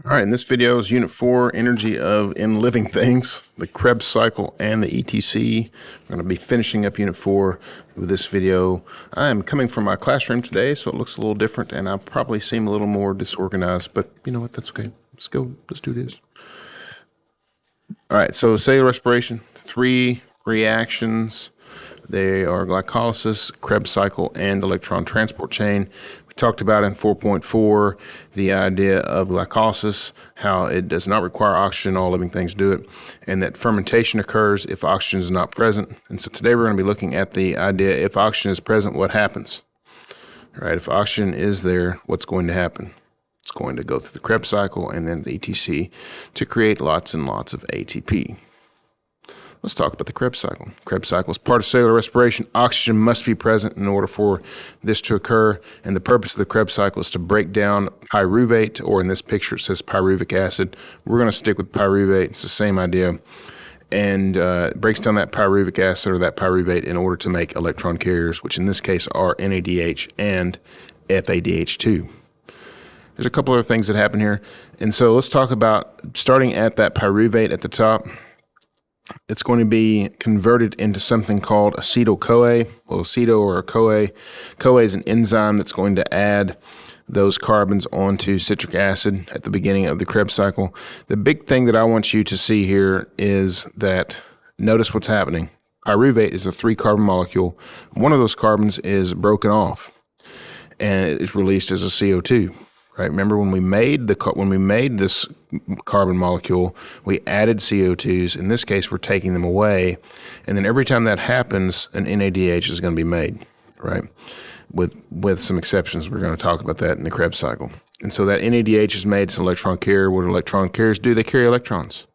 All right, in this video is Unit 4, Energy in Living Things, the Krebs Cycle, and the ETC. We're going to be finishing up Unit 4 with this video. I am coming from my classroom today, so it looks a little different, and I probably seem a little more disorganized, but you know what, that's okay. Let's go, let's do this. All right, so cellular respiration, 3 reactions. They are glycolysis, Krebs cycle, and electron transport chain. We talked about in 4.4 the idea of glycolysis, how it does not require oxygen, all living things do it, and that fermentation occurs if oxygen is not present. And so today we're going to be looking at the idea if oxygen is present, what happens? All right, if oxygen is there, what's going to happen? It's going to go through the Krebs cycle and then the ETC to create lots and lots of ATP. Let's talk about the Krebs cycle. Krebs cycle is part of cellular respiration. Oxygen must be present in order for this to occur. And the purpose of the Krebs cycle is to break down pyruvate, or in this picture it says pyruvic acid. We're going to stick with pyruvate. It's the same idea. And it breaks down that pyruvic acid or that pyruvate in order to make electron carriers, which in this case are NADH and FADH2. There's a couple other things that happen here. And so let's talk about starting at that pyruvate at the top. It's going to be converted into something called acetyl-CoA. Well, acetyl or CoA. CoA is an enzyme that's going to add those carbons onto citric acid at the beginning of the Krebs cycle. The big thing that I want you to see here is that notice what's happening. Pyruvate is a 3-carbon molecule. One of those carbons is broken off and it is released as a CO2. Right. Remember when we made this carbon molecule, we added CO2s. In this case, we're taking them away, and then every time that happens, an NADH is going to be made. Right, with some exceptions. We're going to talk about that in the Krebs cycle. And so that NADH is made. It's an electron carrier. What do electron carriers do? They carry electrons.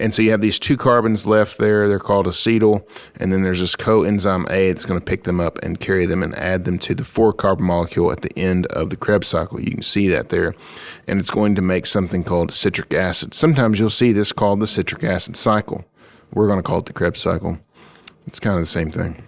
And so you have these 2 carbons left there. They're called acetyl. And then there's this coenzyme A that's going to pick them up and carry them and add them to the 4-carbon molecule at the end of the Krebs cycle. You can see that there. And it's going to make something called citric acid. Sometimes you'll see this called the citric acid cycle. We're going to call it the Krebs cycle. It's kind of the same thing.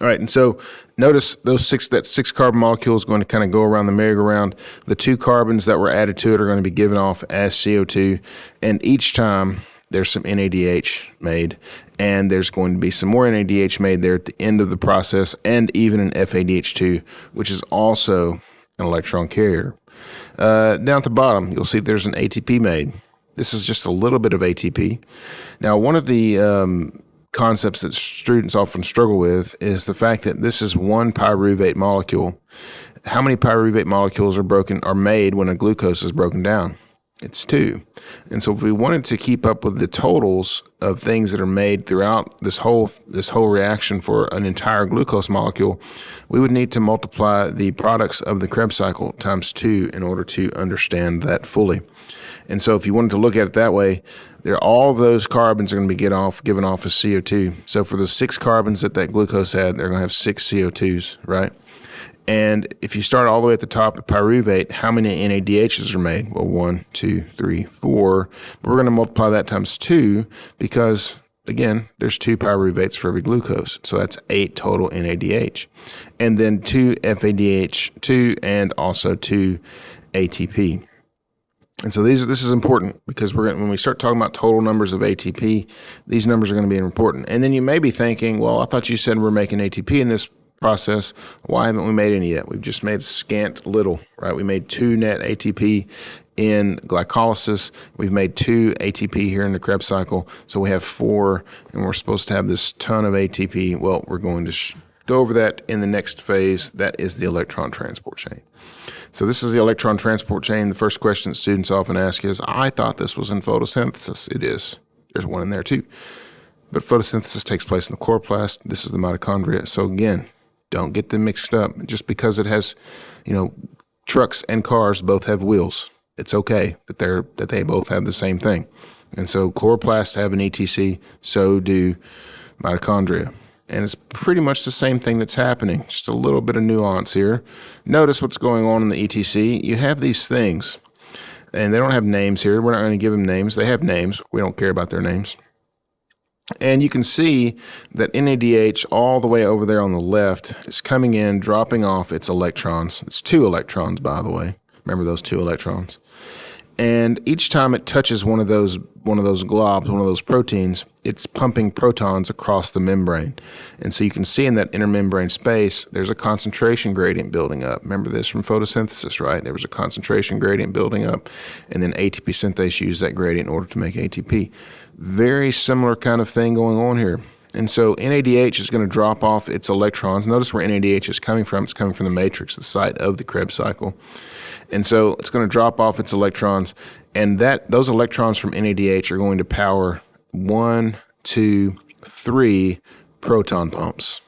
All right, and so notice that 6-carbon molecule is going to kind of go around the merry-go-round. The 2 carbons that were added to it are going to be given off as CO2, and each time there's some NADH made, and there's going to be some more NADH made there at the end of the process, and even an FADH2, which is also an electron carrier. Down at the bottom, you'll see there's an ATP made. This is just a little bit of ATP. Now, one of the concepts that students often struggle with is the fact that this is one pyruvate molecule. How many pyruvate molecules are made when a glucose is broken down? It's 2. And so if we wanted to keep up with the totals of things that are made throughout this whole reaction for an entire glucose molecule, we would need to multiply the products of the Krebs cycle times 2 in order to understand that fully. And so if you wanted to look at it that way, all of those carbons are going to be given off as CO2. So for the 6 carbons that glucose had, they're going to have 6 CO2s, right? And if you start all the way at the top of pyruvate, how many NADHs are made? Well, 1, 2, 3, 4. But we're going to multiply that times 2 because, again, there's 2 pyruvates for every glucose. So that's 8 total NADH. And then 2 FADH2 and also 2 ATP. And so this is important because when we start talking about total numbers of ATP, these numbers are going to be important. And then you may be thinking, well, I thought you said we're making ATP in this process. Why haven't we made any yet? We've just made scant little, right? We made 2 net ATP in glycolysis. We've made 2 ATP here in the Krebs cycle. So we have 4, and we're supposed to have this ton of ATP. Well, we're going to go over that in the next phase. That is the electron transport chain. So this is the electron transport chain. The first question that students often ask is, I thought this was in photosynthesis. It is. There's one in there too. But photosynthesis takes place in the chloroplast. This is the mitochondria. So again, don't get them mixed up. Just because it has, trucks and cars both have wheels, it's okay that they both have the same thing. And so chloroplasts have an ETC, so do mitochondria. And it's pretty much the same thing that's happening, just a little bit of nuance here. Notice what's going on in the ETC. You have these things, and they don't have names here. We're not going to give them names. They have names. We don't care about their names. And you can see that NADH all the way over there on the left is coming in, dropping off its electrons. It's 2 electrons, by the way. Remember those 2 electrons. And each time it touches one of those globs, one of those proteins, it's pumping protons across the membrane. And so you can see in that intermembrane space, there's a concentration gradient building up. Remember this from photosynthesis, right? There was a concentration gradient building up, and then ATP synthase used that gradient in order to make ATP. Very similar kind of thing going on here. And so NADH is going to drop off its electrons. Notice where NADH is coming from. It's coming from the matrix, the site of the Krebs cycle. And so it's going to drop off its electrons, and those electrons from NADH are going to power 1, 2, 3 proton pumps.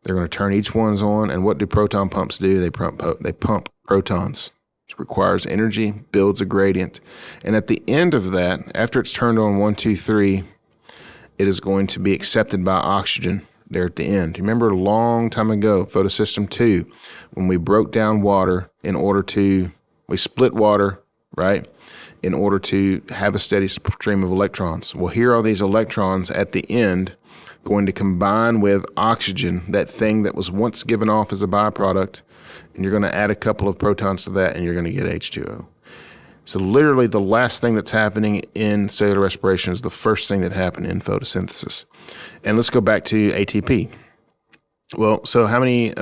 They're going to turn each one's on, and what do proton pumps do? They pump protons. It requires energy, builds a gradient. And at the end of that, after it's turned on 1, 2, 3, it is going to be accepted by oxygen there at the end. You remember a long time ago, photosystem 2, when we broke down water we split water, right, in order to have a steady stream of electrons. Well, here are these electrons at the end going to combine with oxygen, that thing that was once given off as a byproduct, and you're going to add a couple of protons to that, and you're going to get H2O. So literally the last thing that's happening in cellular respiration is the first thing that happened in photosynthesis. And let's go back to ATP. Well, so how many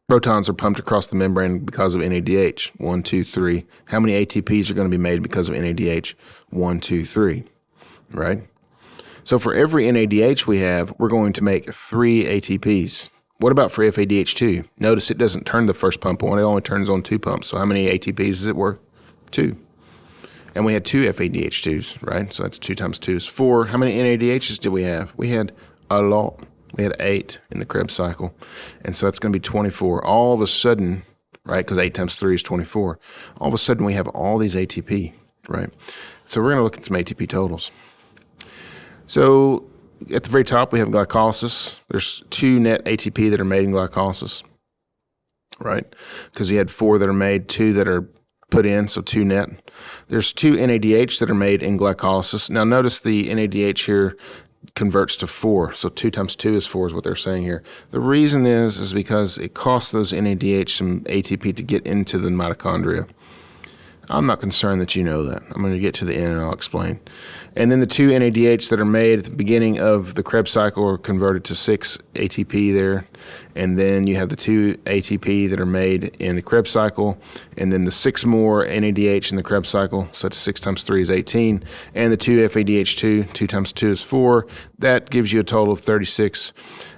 protons are pumped across the membrane because of NADH? 1, 2, 3. How many ATPs are going to be made because of NADH? 1, 2, 3, right? So for every NADH we have, we're going to make 3 ATPs. What about for FADH2? Notice it doesn't turn the first pump on, it only turns on 2 pumps. So how many ATPs is it worth? 2. And we had 2 FADH2s, right? So that's 2 times 2 is 4. How many NADHs did we have? We had a lot. We had 8 in the Krebs cycle. And so that's going to be 24. All of a sudden, right, because 8 times 3 is 24. All of a sudden we have all these ATP, right? So we're going to look at some ATP totals. So at the very top we have glycolysis. There's 2 net ATP that are made in glycolysis, right? Because you had 4 that are made, 2 that are put in, so 2 net. There's 2 NADH that are made in glycolysis. Now notice the NADH here converts to 4, so 2 times 2 is 4 is what they're saying here. The reason is because it costs those NADH some ATP to get into the mitochondria. I'm not concerned that you know that. I'm going to get to the end and I'll explain. And then the 2 NADH that are made at the beginning of the Krebs cycle are converted to 6 ATP there. And then you have the 2 ATP that are made in the Krebs cycle, and then the 6 more NADH in the Krebs cycle, so that's 6 times 3 is 18, and the 2 FADH2, 2 times 2 is 4. That gives you a total of 36.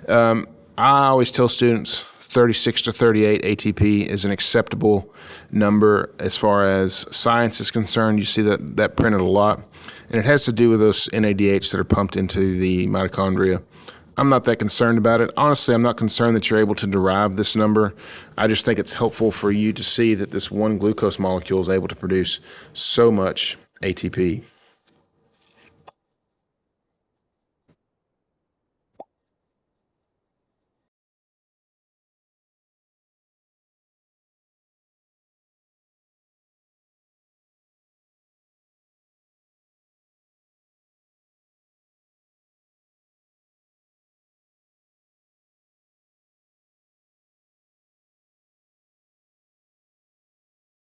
I always tell students 36 to 38 ATP is an acceptable number as far as science is concerned. You see that printed a lot, and it has to do with those NADH that are pumped into the mitochondria. I'm not that concerned about it. Honestly, I'm not concerned that you're able to derive this number. I just think it's helpful for you to see that this one glucose molecule is able to produce so much ATP.